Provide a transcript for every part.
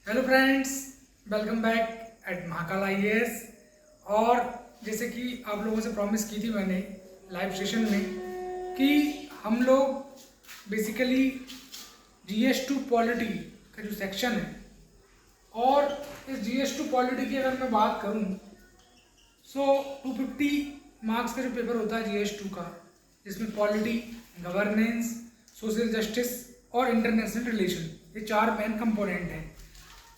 Hello friends, welcome back at Mahakal IAS. और जैसे कि आप लोगों से प्रॉमिस की थी मैंने लाइव सेशन में कि हम लोग बेसिकली GS2 पॉलिटी का जो सेक्शन है, और इस GS2 पॉलिटी की अगर मैं बात करूं सो 250 मार्क्स का जो पेपर होता है GS2 का, जिसमें पॉलिटी, गवर्नेंस, सोशल जस्टिस और इंटरनेशनल रिलेशन, ये चार मेन कंपोनेंट हैं।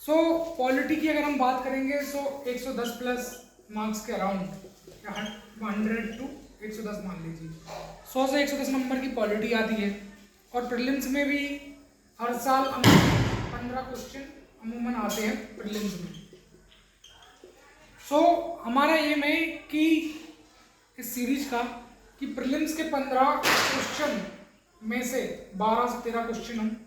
सो पॉलिटी की अगर हम बात करेंगे सो 110 प्लस मार्क्स के अराउंड, 100 टू 110 मान लीजिए, 100 से 110 नंबर की पॉलिटी आती है। और प्रीलिम्स में भी हर साल 15 क्वेश्चन अमूमन आते हैं प्रीलिम्स में। सो हमारा एम है कि इस सीरीज का कि प्रीलिम्स के 15 क्वेश्चन में से 12 से 13 क्वेश्चन हम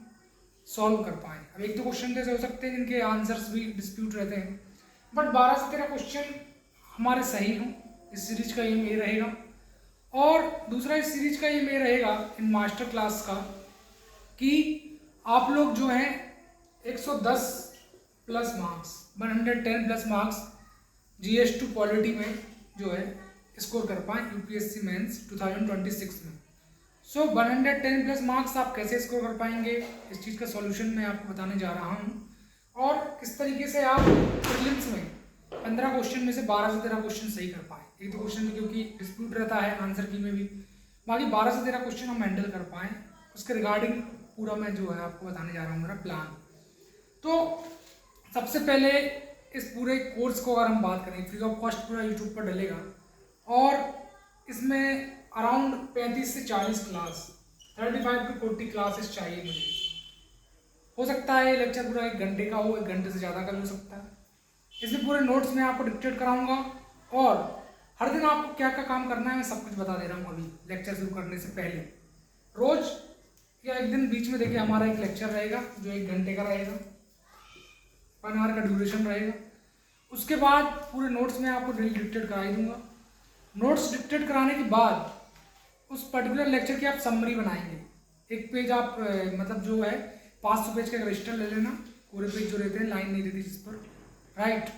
सॉल्व कर पाए। अब एक दो क्वेश्चन तो ऐसे हो सकते हैं जिनके आंसर्स भी डिस्प्यूट रहते हैं, बट 12 से 13 क्वेश्चन हमारे सही हों, इस सीरीज का एम ये रहेगा। और दूसरा इस सीरीज का एम ये रहेगा इन मास्टर क्लास का कि आप लोग जो है 110 plus marks, 110 plus marks GS2 polity में जो है स्कोर कर पाएँ UPSC मेंस 2026 में। सो 110 प्लस मार्क्स आप कैसे स्कोर कर पाएंगे, इस चीज़ का सॉल्यूशन मैं आपको बताने जा रहा हूँ। और किस तरीके से आप प्रीलिम्स में 15 क्वेश्चन में से 12 से 13 क्वेश्चन सही कर पाए। एक दो क्वेश्चन तो क्योंकि डिस्प्यूट रहता है आंसर की में भी, बाकी 12 से 13 क्वेश्चन हम हैंडल कर पाएँ, उसके रिगार्डिंग पूरा मैं जो है आपको बताने जा रहा हूँ मेरा प्लान। तो सबसे पहले इस पूरे कोर्स को अगर हम बात करें, फ्री ऑफ कॉस्ट पूरा यूट्यूब पर डलेगा, और इसमें अराउंड 35 से 40 क्लास, 35 टू 40 क्लासेस चाहिए मुझे। हो सकता है लेक्चर पूरा 1 घंटे का हो, 1 घंटे से ज़्यादा का भी हो सकता है। इसमें पूरे नोट्स मैं आपको डिक्टेट कराऊंगा, और हर दिन आपको क्या क्या काम करना है मैं सब कुछ बता दे रहा हूँ अभी लेक्चर शुरू करने से पहले। रोज या एक दिन बीच में देखिए हमारा एक लेक्चर रहेगा जो 1 घंटे का रहेगा, 1 आवर का ड्यूरेशन रहेगा। उसके बाद पूरे नोट्स में आपको डिक्टेट करा ही दूंगा। नोट्स डिक्टेट कराने के बाद उस पर्टिकुलर लेक्चर की आप समरी बनाएंगे। एक पेज आप मतलब जो है 500 पेज का रजिस्टर ले लेना, पूरे पेज जो रहते हैं, लाइन नहीं रहती जिस पर, राइट।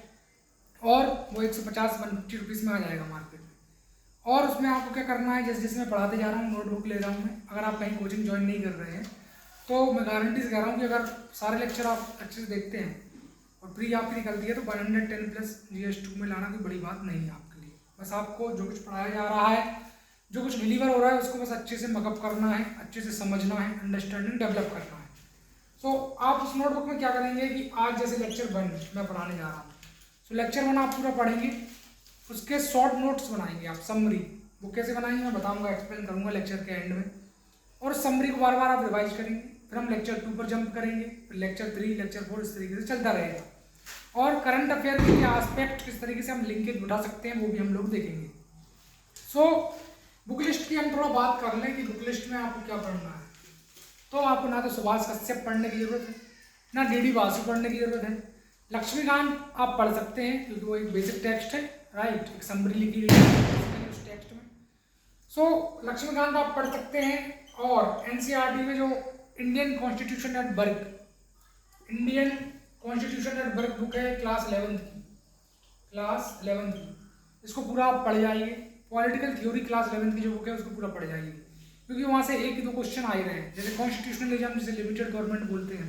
और वो 150-150 रुपीज़ में आ जाएगा मार्केट में। और उसमें आपको क्या करना है, जैसे जैसे मैं पढ़ाते जा रहा हूँ नोटबुक ले रहा हूँ मैं। अगर आप कहीं कोचिंग ज्वाइन नहीं कर रहे हैं तो मैं गारंटी से कह रहा हूँ कि अगर सारे लेक्चर आप अच्छे से देखते हैं और प्री आपकी निकलती है तो 110 प्लस GS2 में लाना कोई बड़ी बात नहीं है आपके लिए। बस आपको जो कुछ पढ़ाया जा रहा है, जो कुछ डिलीवर हो रहा है, उसको बस अच्छे से मकअप करना है, अच्छे से समझना है, अंडरस्टैंडिंग डेवलप करना है। सो आप उस नोटबुक में क्या करेंगे कि आज जैसे लेक्चर 1 मैं पढ़ाने जा रहा हूँ, सो लेक्चर 1 आप पूरा पढ़ेंगे, उसके शॉर्ट नोट्स बनाएंगे आप, समरी। वो कैसे बनाएंगे मैं बताऊँगा, एक्सप्लेन करूँगा लेक्चर के एंड में। और समरी को बार बार आप रिवाइज करेंगे, फिर हम लेक्चर 2 पर जंप करेंगे, फिर लेक्चर 3, लेक्चर 4, इस तरीके से चलता रहेगा। और करंट अफेयर के एस्पेक्ट किस तरीके से हम लिंकेज उठा सकते हैं वो भी हम लोग देखेंगे। सो बुक लिस्ट की हम थोड़ा बात कर लें कि बुक लिस्ट में आपको क्या पढ़ना है। तो आपको ना तो सुभाष कश्यप पढ़ने की जरूरत है, ना DD वासु पढ़ने की जरूरत है। लक्ष्मीकांत आप पढ़ सकते हैं क्योंकि वो एक बेसिक टेक्स्ट है, राइट, एक समरी लिखी गई है उस टेक्स्ट में। सो लक्ष्मीकांत आप पढ़ सकते हैं। और NCERT में जो Indian constitution at birth, Indian constitution at berth book है क्लास 11th की, क्लास 11th की, इसको पूरा आप पढ़ जाइए। पॉलिटिकल थ्योरी क्लास 11th की जो बुक है उसको पूरा पढ़ जाइए, क्योंकि वहाँ से एक ही दो क्वेश्चन आ ही रहे हैं। जैसे कॉन्स्टिट्यूशनलिज्म, जिसे लिमिटेड गवर्नमेंट बोलते हैं,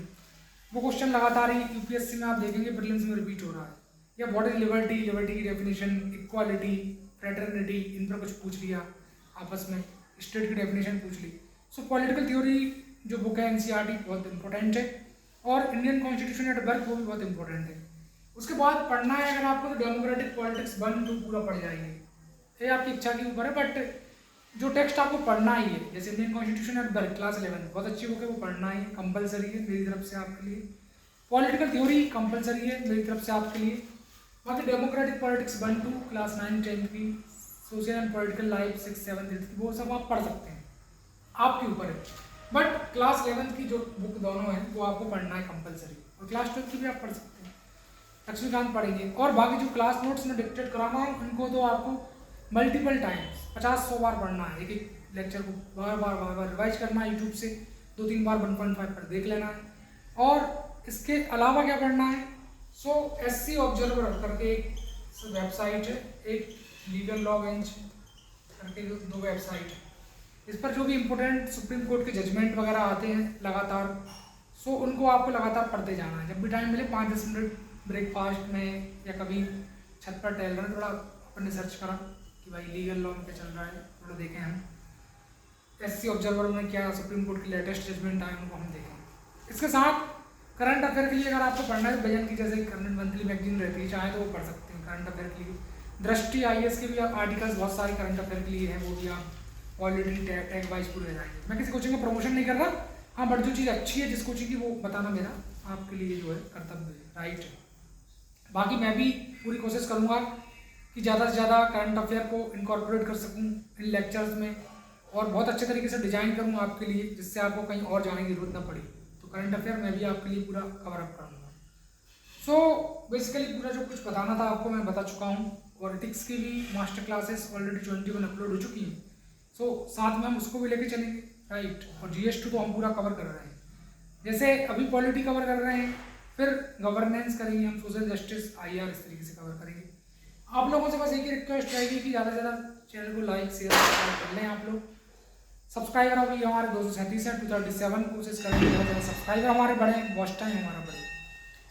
वो क्वेश्चन लगातार ही UPSC में आप देखेंगे प्रीलिम्स में रिपीट हो रहा है। या व्हाट इज लिबर्टी, लिबर्टी की डेफिनेशन, इक्वालिटी, फ्रेटर्निटी, इन पर कुछ पूछ लिया आपस में, स्टेट की डेफिनेशन पूछ ली। सो पॉलिटिकल थ्योरी जो बुक है NCERT बहुत इंपॉर्टेंट है, और इंडियन कॉन्स्टिट्यूशन एट बर्थ वो भी बहुत इंपॉर्टेंट है। उसके बाद पढ़ना है अगर आपको तो डेमोक्रेटिक पॉलिटिक्स 1-2 पूरा पढ़ जाएंगे, ये आपकी इच्छा के ऊपर है, बट जो टेक्स्ट आपको पढ़ना ही है, जैसे Indian constitution at birth class 11 बहुत अच्छी बुक है, वो पढ़ना ही कंपलसरी है मेरी तरफ से आपके लिए। पॉलिटिकल थ्योरी कंपलसरी है मेरी तरफ से आपके लिए। बाकी डेमोक्रेटिक पॉलिटिक्स 1-2 क्लास 9-10 की, सोशल एंड पॉलिटिकल लाइफ 6-7 की, वो सब आप पढ़ सकते हैं, आपके ऊपर है। बट क्लास 11 की जो बुक दोनों है वो आपको पढ़ना है कंपलसरी, और क्लास 12 की भी आप पढ़ सकते हैं, लक्ष्मीकांत पढ़ेंगे। और बाकी जो क्लास नोट्स में डिक्टेट कराना है उनको तो आपको मल्टीपल टाइम्स 50-100 बार पढ़ना है, एक एक लेक्चर को बार बार रिवाइज करना है, यूट्यूब से 2-3 बार 1.5 पर देख लेना है। और इसके अलावा क्या पढ़ना है? सो SC ऑब्जर्वर करके एक वेबसाइट है, एक लीगल लॉ बेंच करके 2 वेबसाइट है। इस पर जो भी इम्पोर्टेंट सुप्रीम कोर्ट के जजमेंट वगैरह आते हैं लगातार, सो उनको आपको लगातार पढ़ते जाना है। जब भी टाइम मिले 5-10 मिनट ब्रेकफास्ट में या कभी छत पर टहल रहे हैं, थोड़ा अपन ने सर्च करा कि भाई लीगल लॉ में क्या चल रहा है, थोड़ा देखें हम SC ऑब्जर्वर में क्या सुप्रीम कोर्ट के लेटेस्ट जजमेंट आए उनको हम देखें। इसके साथ करंट अफेयर के लिए अगर आपको पढ़ना है, भजन की जैसे करंट मंथली मैगजीन रहती है, चाहे तो वो पढ़ सकते हैं करंट अफेयर के लिए। दृष्टि IAS के भी आर्टिकल्स बहुत सारे करंट अफेयर के लिए हैं, वो भी आप ऑलरेडी टैग वाइज पूरे जाएंगे। मैं किसी कोचिंग का प्रमोशन नहीं कर रहा, हाँ, बट जो चीज़ अच्छी है जिस कोचिंग की, वो बताना मेरा आपके लिए जो है कर्तव्य है, राइट है। बाकी मैं भी पूरी कोशिश करूँगा कि ज़्यादा से ज़्यादा करंट अफेयर को इनकॉर्पोरेट कर सकूँ इन लेक्चर्स में, और बहुत अच्छे तरीके से डिजाइन करूँगा आपके लिए, जिससे आपको कहीं और जाने की जरूरत ना पड़ी। तो करंट अफेयर मैं भी आपके लिए पूरा कवर अप करूँगा। सो बेसिकली पूरा जो कुछ बताना था आपको मैं बता चुका हूँ, और एथिक्स की भी मास्टर क्लासेस ऑलरेडी 21 अपलोड हो चुकी हैं। सो साथ में हम उसको भी लेके चलेंगे, राइट। और GS2 तो हम पूरा कवर कर रहे हैं, जैसे अभी पॉलिटी कवर कर रहे हैं, फिर गवर्नेंस करेंगे हम, सोशल जस्टिस, IR, इस तरीके से कवर करेंगे। आप लोगों से बस एक ही रिक्वेस्ट रहेगी कि ज़्यादा से ज़्यादा चैनल को लाइक शेयर कर लें। आप लोग सब्सक्राइबर अभी हमारे 237 है, 237 कोशिश करेंगे ज़्यादा से ज़्यादा सब्सक्राइबर हमारे बढ़े, वॉच टाइम हमारा बढ़े।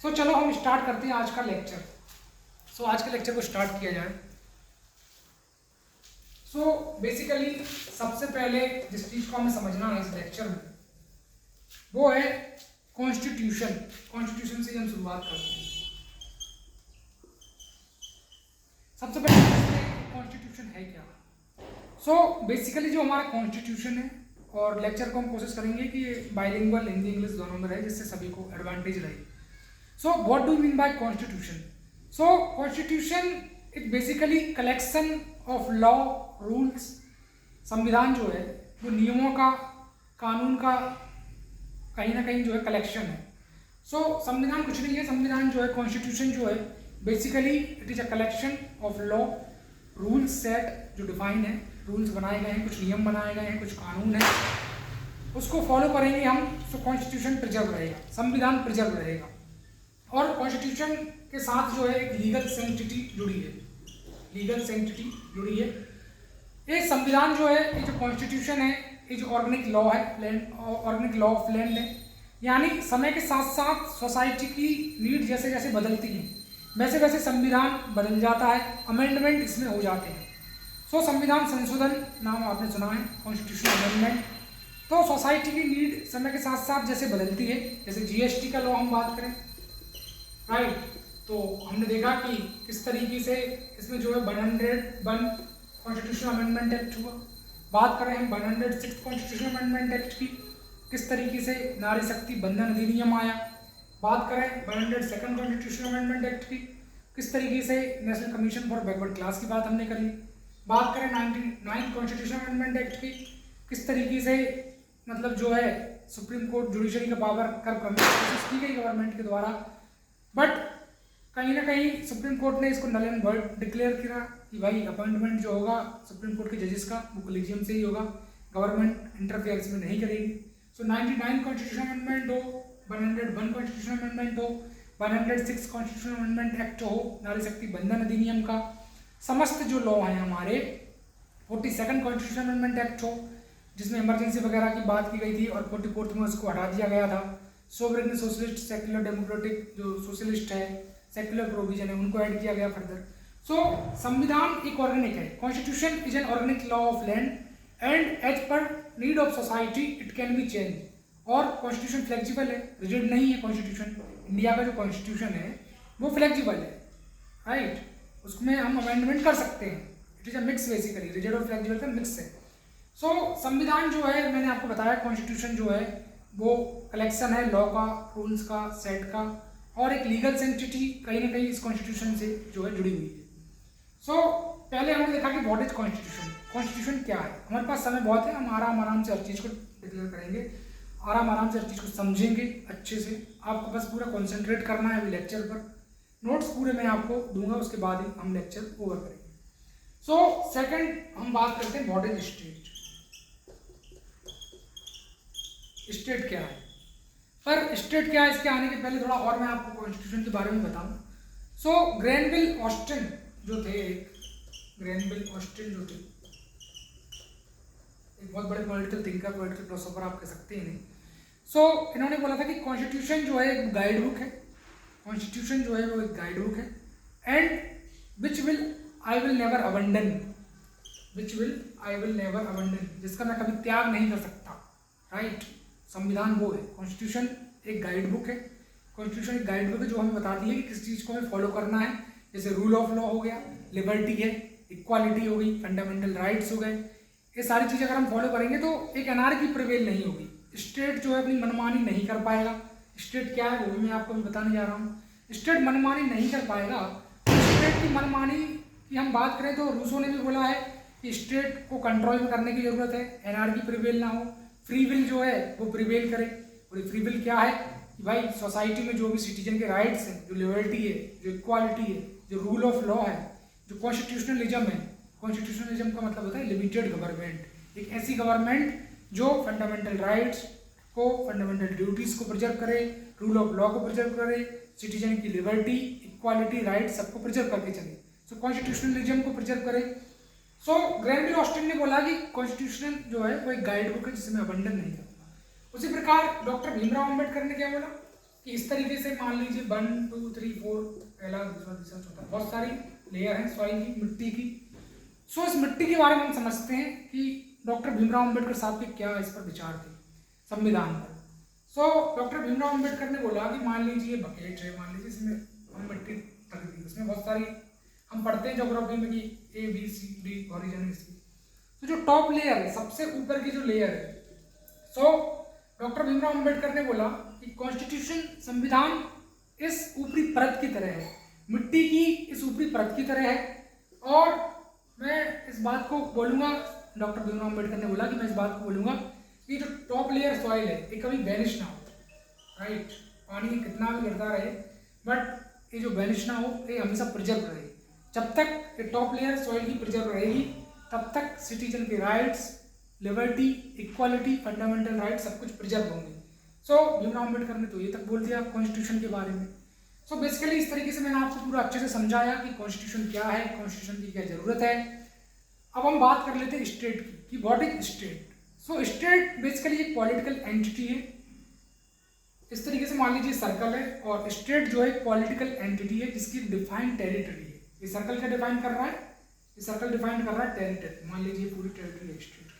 सो चलो हम स्टार्ट करते हैं आज का लेक्चर। सो आज के लेक्चर को स्टार्ट किया जाए। सो बेसिकली सबसे पहले जिस चीज़ को हमें समझना है इस लेक्चर में, वो है कॉन्स्टिट्यूशन। कॉन्स्टिट्यूशन से हम शुरुआत करते हैं। सबसे पहले कॉन्स्टिट्यूशन है क्या? सो बेसिकली जो हमारा कॉन्स्टिट्यूशन है, और लेक्चर को हम कोशिश करेंगे कि ये बाइलिंगुअल हिंदी इंग्लिश दोनों में रहे, जिससे सभी को एडवांटेज रहे। So what do mean by constitution? So constitution it basically collection of law rules. संविधान जो है वो नियमों का, कानून का कहीं ना कहीं जो है कलेक्शन है। सो संविधान कुछ नहीं है, संविधान जो है, कॉन्स्टिट्यूशन जो है, basically it is a collection of law rules set, जो डिफाइन है, रूल्स बनाए गए हैं, कुछ नियम बनाए गए हैं, कुछ कानून है, उसको फॉलो करेंगे हम। सो कॉन्स्टिट्यूशन प्रिजर्व रहेगा, संविधान प्रिजर्व रहेगा। और कॉन्स्टिट्यूशन के साथ जो है एक लीगल सेंटिटी जुड़ी है, लीगल सेंटिटी जुड़ी है। ये संविधान जो है, ये जो कॉन्स्टिट्यूशन है, ये जो ऑर्गेनिक लॉ है, ऑर्गेनिक लॉ ऑफ लैंड है, यानी समय के साथ साथ सोसाइटी की नीड जैसे जैसे बदलती है, वैसे वैसे संविधान बदल जाता है, अमेंडमेंट इसमें हो जाते हैं। सो संविधान संशोधन नाम आपने सुना है, कॉन्स्टिट्यूशन अमेंडमेंट। तो सोसाइटी की नीड समय के साथ साथ जैसे बदलती है, जैसे GST का लॉ हम बात करें, राइट, तो हमने देखा कि किस तरीके से इसमें जो है 101 कॉन्स्टिट्यूशन अमेंडमेंट एक्ट हुआ। बात करें हम 106 कॉन्स्टिट्यूशन अमेंडमेंट एक्ट की, किस तरीके से नारी शक्ति बंधन अधिनियम आया। बात करें 102 कॉन्स्टिट्यूशन अमेंडमेंट एक्ट की, किस तरीके से national commission for backward class की बात हमने करी। बात करें 99 कॉन्स्टिट्यूशन अमेंडमेंट एक्ट की, किस तरीके से मतलब जो है सुप्रीम कोर्ट जुडिशरी का पावर कर कोशिश की गई गवर्नमेंट के द्वारा, बट कहीं ना कहीं सुप्रीम कोर्ट ने इसको नल एंड वॉइड डिक्लेयर किया कि भाई अपॉइंटमेंट जो होगा सुप्रीम कोर्ट के जजेस का, वो कोलिजियम से ही होगा, गवर्नमेंट इंटरफेयर इसमें नहीं करेगी। सो 99 कॉन्स्टिट्यूशन अमेंडमेंट हो, 101 कॉन्स्टिट्यूशन अमेंडमेंट हो, 106 कॉन्स्टिट्यूशन अमेंडमेंट एक्ट हो, नारी शक्ति बंधन अधिनियम का, समस्त जो लॉ हैं हमारे, 42 कॉन्स्टिट्यूशन अमेंडमेंट एक्ट हो, जिसमें इमरजेंसी वगैरह की बात की गई थी, और 44 में उसको हटा दिया गया था। सोवरेन सोशलिस्ट, सेक्युलर डेमोक्रेटिक, जो सोशलिस्ट है, सेक्युलर प्रोविजन है, उनको ऐड किया गया फर्दर। सो संविधान एक ऑर्गेनिक है, constitution is an organic law of land and as per need of society it can be change. और कॉन्स्टिट्यूशन फ्लेक्सिबल है, रिजिड नहीं है कॉन्स्टिट्यूशन। इंडिया का जो कॉन्स्टिट्यूशन है वो फ्लेक्सिबल है, राइट, उसमें हम अमेंडमेंट कर सकते हैं। It is a mix, basically rigid और फ्लेक्सिबल का मिक्स है। सो संविधान जो है, मैंने आपको बताया, कॉन्स्टिट्यूशन जो है वो कलेक्शन है लॉ का, रूल्स का, सेट का, और एक लीगल सेंटिटी कहीं ना कहीं इस कॉन्स्टिट्यूशन से जो है जुड़ी हुई है। सो पहले हमने देखा कि व्हाट इज कॉन्स्टिट्यूशन, कॉन्स्टिट्यूशन क्या है। हमारे पास समय बहुत है, हम आराम से हर चीज़ को डिक्लेयर करेंगे, आराम से हर चीज़ को समझेंगे अच्छे से। आपको बस पूरा कॉन्सेंट्रेट करना है अभी लेक्चर पर, नोट्स पूरे मैं आपको दूंगा, उसके बाद ही हम लेक्चर ओवर करेंगे। सो सेकंड हम बात करते हैं व्हाट इज स्टेट। स्टेट क्या है? पर स्टेट क्या है, इसके आने के पहले थोड़ा और मैं आपको कॉन्स्टिट्यूशन के बारे में बताऊं। सो ग्रैनविल ऑस्टिन जो थे, ग्रैनविल ऑस्टिन जो थे, एक बहुत बड़े पॉलिटिकल थिंकर, पॉलिटिकल फिलोसोफर आप कह सकते हैं नहीं। सो इन्होंने बोला था कि कॉन्स्टिट्यूशन जो है एक गाइड बुक है, कॉन्स्टिट्यूशन जो है वो एक गाइड बुक है, and which will I will never abandon, which will I will never abandon, जिसका मैं कभी त्याग नहीं कर सकता, राइट। संविधान वो है, कॉन्स्टिट्यूशन एक गाइड बुक है, कॉन्स्टिट्यूशन एक गाइड बुक है जो हमें बताती है कि किस चीज़ को हमें फॉलो करना है। जैसे रूल ऑफ लॉ हो गया, लिबर्टी है, इक्वालिटी हो गई, फंडामेंटल राइट्स हो गए, ये सारी चीज़ अगर हम फॉलो करेंगे तो एक एनार्की प्रिवेल नहीं होगी, स्टेट जो है अपनी मनमानी नहीं कर पाएगा। स्टेट क्या है वो भी मैं आपको बताने जा रहा हूँ। स्टेट मनमानी नहीं कर पाएगा, तो स्टेट की मनमानी की हम बात करें तो रूसो ने भी बोला है कि स्टेट को कंट्रोल में करने की जरूरत है, एनार्की प्रिवेल ना हो, फ्री विल जो है वो प्रिवेल करे। और फ्री विल क्या है कि भाई सोसाइटी में जो भी सिटीजन के राइट्स हैं, जो लिबर्टी है, जो इक्वालिटी है, जो रूल ऑफ लॉ है, जो कॉन्स्टिट्यूशनलिज्म है, कॉन्स्टिट्यूशनलिज्म का मतलब होता है लिमिटेड गवर्नमेंट, एक ऐसी गवर्नमेंट जो फंडामेंटल राइट्स को, फंडामेंटल ड्यूटीज को प्रिजर्व करे, रूल ऑफ लॉ को प्रिजर्व करे, सिटीजन की लिबर्टी, इक्वालिटी, राइट सबको प्रिजर्व करके चले, सो कॉन्स्टिट्यूशनलिज्म को प्रिजर्व करे। सो ग्रैनविल ऑस्टिन ने बोला कि कॉन्स्टिट्यूशन जो है वो एक गाइड बुक है जिसे मैं अबंडन नहीं करता। उसी प्रकार डॉक्टर भीमराव अम्बेडकर ने क्या बोला कि इस तरीके से मान लीजिए 1 2 3 4 पहला दूसरा तीसरा चौथा बहुत सारी लेयर हैं सॉइल की, मिट्टी की। सो इस मिट्टी के बारे में हम समझते हैं कि डॉक्टर भीमराव अम्बेडकर साहब के क्या इस पर विचार थे संविधान पर। सो डॉक्टर भीमराव अम्बेडकर ने बोला कि मान लीजिए बकेट है, मान लीजिए इसमें हम मिट्टी रख दी, उसमें बहुत सारी हम पढ़ते हैं ज्योग्राफी में कि A B C D origin इसकी। तो जो टॉप लेयर है, सबसे ऊपर की जो लेयर है, सो डॉक्टर भीमराव अम्बेडकर ने बोला कि कॉन्स्टिट्यूशन, संविधान इस ऊपरी परत की तरह है, मिट्टी की इस ऊपरी परत की तरह है। और मैं इस बात को बोलूँगा, डॉक्टर भीमराव अम्बेडकर ने बोला कि मैं इस बात को बोलूँगा कि जो टॉप लेयर सॉइल है ये कभी वैनिश ना हो, राइट। पानी कितना भी गिरता रहे बट ये जो वैनिश ना हो, ये हमेशा प्रिजर्व रहे। जब तक ये टॉप लेयर सॉइल की प्रिजर्व रहेगी तब तक सिटीजन के rights, liberty, equality, fundamental rights सब कुछ प्रिजर्व होंगे। सो भीमराव अम्बेडकर ने तो ये तक बोल दिया कॉन्स्टिट्यूशन के बारे में। सो बेसिकली इस तरीके से मैंने आपको पूरा अच्छे से समझाया कि कॉन्स्टिट्यूशन क्या है, कॉन्स्टिट्यूशन की क्या जरूरत है। अब हम बात कर लेते हैं स्टेट की कि what is state. So state basically एक पॉलिटिकल एंटिटी है। इस तरीके से मान लीजिए सर्कल है और स्टेट जो है पॉलिटिकल एंटिटी है जिसकी डिफाइंड टेरिटरी है। ये सर्कल क्या डिफाइन कर रहा है, ये सर्कल डिफाइन कर रहा है टेरिटरी। मान लीजिए पूरी टेरिटरी है स्टेट की,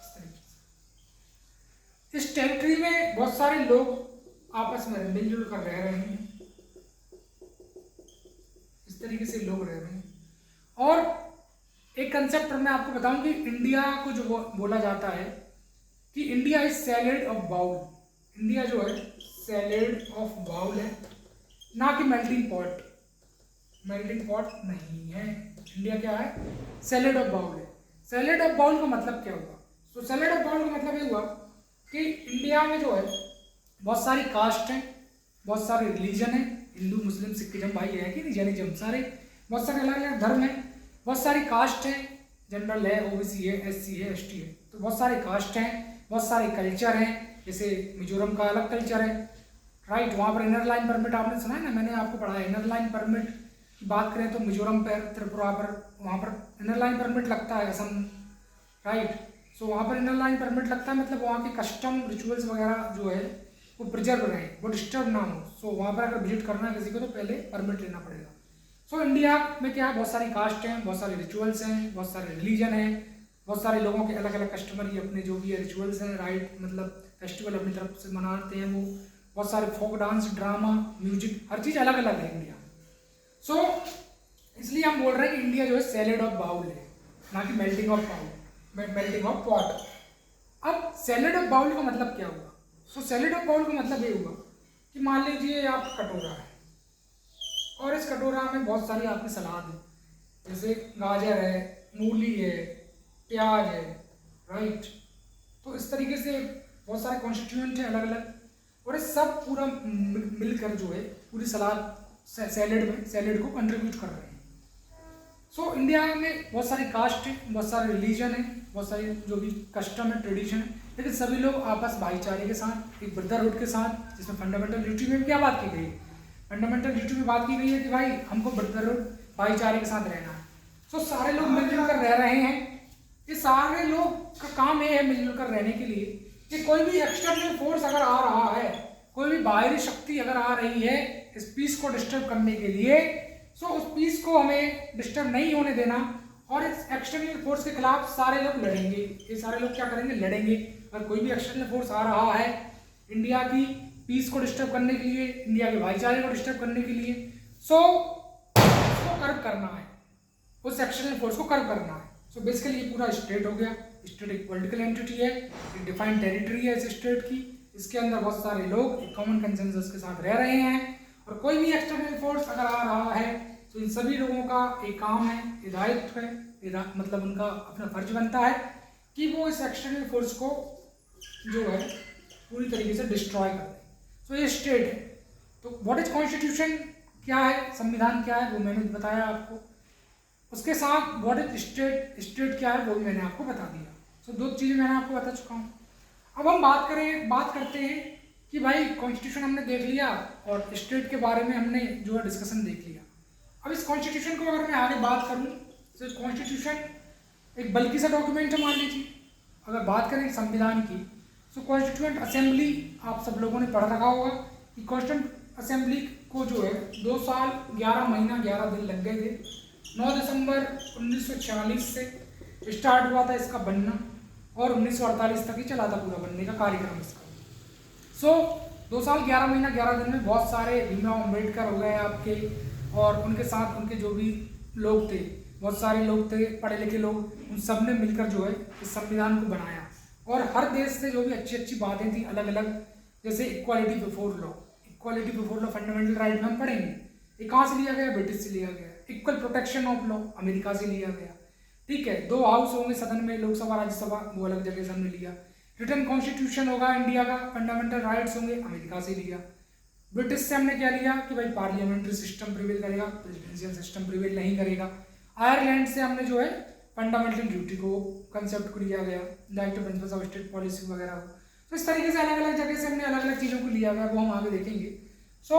इस तरीके से। इस टेरिटरी में बहुत सारे लोग आपस में मिलजुल कर रह रहे हैं, इस तरीके से लोग रह रहे हैं। और एक कंसेप्ट मैं आपको बताऊं कि इंडिया को जो बोला जाता है कि India is salad of bowl. India जो है सैलेड ऑफ बाउल है, ना कि मेल्टिंग पॉट। मेल्टिंग पॉट नहीं है, इंडिया क्या है, सैलेड ऑफ बाउल है। सैलेड ऑफ बाउल का मतलब क्या हुआ? तो सैलेड ऑफ बाउल का मतलब ये हुआ कि इंडिया में जो है बहुत सारी कास्ट हैं, बहुत सारे रिलीजन है, हिंदू मुस्लिम सिखिज्म भाई है कि नहीं, जैनिज्म, सारे बहुत सारे अलग अलग धर्म हैं, बहुत सारी कास्ट है, जनरल है, ओबीसी है, एससी है, एसटी है। तो बहुत सारे कास्ट हैं, बहुत सारे कल्चर हैं। जैसे मिजोरम का अलग कल्चर है, राइट। वहाँ पर इनर लाइन परमिट आपने सुना है ना, मैंने आपको पढ़ा है। इनर लाइन परमिट की बात करें तो मिजोरम पर, त्रिपुरा पर, वहाँ पर इनर लाइन परमिट लगता है, असम, राइट। सो वहाँ पर इनर लाइन परमिट लगता है, मतलब वहाँ के कस्टम रिचुअल्स वगैरह जो है वो प्रिजर्व रहे, वो डिस्टर्ब ना हो। सो वहाँ पर अगर विजिट करना है किसी को तो पहले परमिट लेना पड़ेगा। सो इंडिया में क्या है, बहुत सारी कास्ट हैं, बहुत सारे रिचुअल्स हैं, बहुत सारे रिलीजन हैं, बहुत सारे लोगों के अलग अलग कस्टमर की अपने जो भी है रिचुअल्स हैं, राइट। मतलब फेस्टिवल अपनी तरफ से मनाते हैं वो, बहुत सारे फोक डांस, ड्रामा, म्यूजिक, हर चीज़ अलग अलग है इंडिया। सो इसलिए हम बोल रहे हैं कि इंडिया जो है सैलेड ऑफ बाउल है, ना कि melting of bowl, melting of pot. अब सैलेड ऑफ बाउल का मतलब क्या हुआ? सो सैलेड ऑफ बाउल का मतलब ये हुआ कि मान लीजिए आप कटोरा है और इस कटोरा में बहुत सारी आपकी सलाद है, जैसे गाजर है, मूली है, प्याज है, राइट। तो इस तरीके से बहुत सारे कॉन्स्टिट्यूएंट हैं अलग अलग, और ये सब पूरा मिलकर जो है पूरी सलाद सैलेड में, सैलेड को कंट्रीब्यूट कर रहे हैं। सो इंडिया में बहुत सारी कास्ट है, बहुत सारे रिलीजन है, बहुत सारी जो भी कस्टम है, ट्रेडिशन है, लेकिन सभी लोग आपस भाईचारे के साथ, एक ब्रदरहुड के साथ, जिसमें फंडामेंटल ड्यूटी में क्या बात की गई है, फंडामेंटल ड्यूटी में बात की गई है कि भाई हमको ब्रदरहुड भाईचारे के साथ रहना है। सो सारे लोग मिलजुल कर रह रहे हैं। ये सारे लोग का काम ये है मिलजुल कर रहने के लिए कि कोई भी एक्सटर्नल फोर्स अगर आ रहा है, कोई भी बाहरी शक्ति अगर आ रही है इस पीस को डिस्टर्ब करने के लिए, सो उस पीस को हमें डिस्टर्ब नहीं होने देना और इस एक्सटर्नल फोर्स के खिलाफ सारे लोग लड़ेंगे। ये सारे लोग क्या करेंगे, लड़ेंगे। अगर कोई भी एक्सटर्नल फोर्स आ रहा है इंडिया की पीस को डिस्टर्ब करने के लिए, इंडिया के भाईचारे को डिस्टर्ब करने के लिए, सो उसको कर्व करना है, उस एक्सटर्नल फोर्स को कर्व करना है। सो बेसिकली ये पूरा स्टेट हो गया। स्टेट एक पॉलिटिकल एंटिटी है, एक डिफाइंड टेरिटरी है इस स्टेट की। इसके अंदर बहुत सारे लोग एक कॉमन कंसेंसस के साथ रह रहे हैं और कोई भी एक्सटर्नल फोर्स अगर आ रहा है तो इन सभी लोगों का एक काम है, ये दायित्व है, मतलब उनका अपना फर्ज बनता है कि वो इस एक्सटर्नल फोर्स को जो है पूरी तरीके से डिस्ट्रॉय कर दें। सो ये स्टेट है। तो व्हाट इज कॉन्स्टिट्यूशन, क्या है संविधान, क्या है वो मैंने बताया आपको। उसके साथ व्हाट इज स्टेट, स्टेट क्या है वो भी मैंने आपको बता दिया। सो दो चीज़ें मैंने आपको बता चुका हूँ। अब हम बात करते हैं कि भाई कॉन्स्टिट्यूशन हमने देख लिया और स्टेट के बारे में हमने जो है डिस्कशन देख लिया। अब इस कॉन्स्टिट्यूशन को अगर मैं आगे बात करूँ तो कॉन्स्टिट्यूशन एक बल्कि सा डॉक्यूमेंट है। मान लीजिए अगर बात करें संविधान की, तो कॉन्स्टिट्यूएंट असेंबली आप सब लोगों ने पढ़ रखा होगा कि कॉन्स्टिट्यूएंट असेंबली को जो है 2 साल 11 महीना 11 दिन लग गए थे। 9 दिसंबर 1946 से स्टार्ट हुआ था इसका बनना और 1948 तक ही चला था पूरा बनने का कार्यक्रम इसका। सो 2 साल 11 महीना 11 दिन में बहुत सारे भीमराव अम्बेडकर हो गए आपके, और उनके साथ उनके जो भी लोग थे, बहुत सारे लोग थे पढ़े लिखे लोग, उन सब ने मिलकर जो है इस संविधान को बनाया। और हर देश से जो भी अच्छी अच्छी बातें थी अलग अलग, जैसे equality before law, equality before law fundamental right में हम पढ़ेंगे। ये कहाँ से लिया गया, ब्रिटिश से लिया गया। Equal protection of law America से लिया गया। ठीक है, 2 हाउस होंगे सदन में, लोकसभा राज्यसभा, वो अलग जगह से हमने लिया। रिटन कॉन्स्टिट्यूशन होगा इंडिया का, फंडामेंटल राइट्स होंगे, अमेरिका से लिया। ब्रिटिश से हमने क्या लिया कि भाई पार्लियामेंट्री सिस्टम प्रिवेल करेगा, प्रेसिडेंशियल सिस्टम प्रिवेल नहीं करेगा। आयरलैंड से हमने जो है फंडामेंटल ड्यूटी को कंसेप्ट को लिया गया, directive principles of state policy वगैरह को। तो इस तरीके से अलग अलग जगह से हमने अलग अलग चीज़ों को लिया गया, वो हम आगे देखेंगे। सो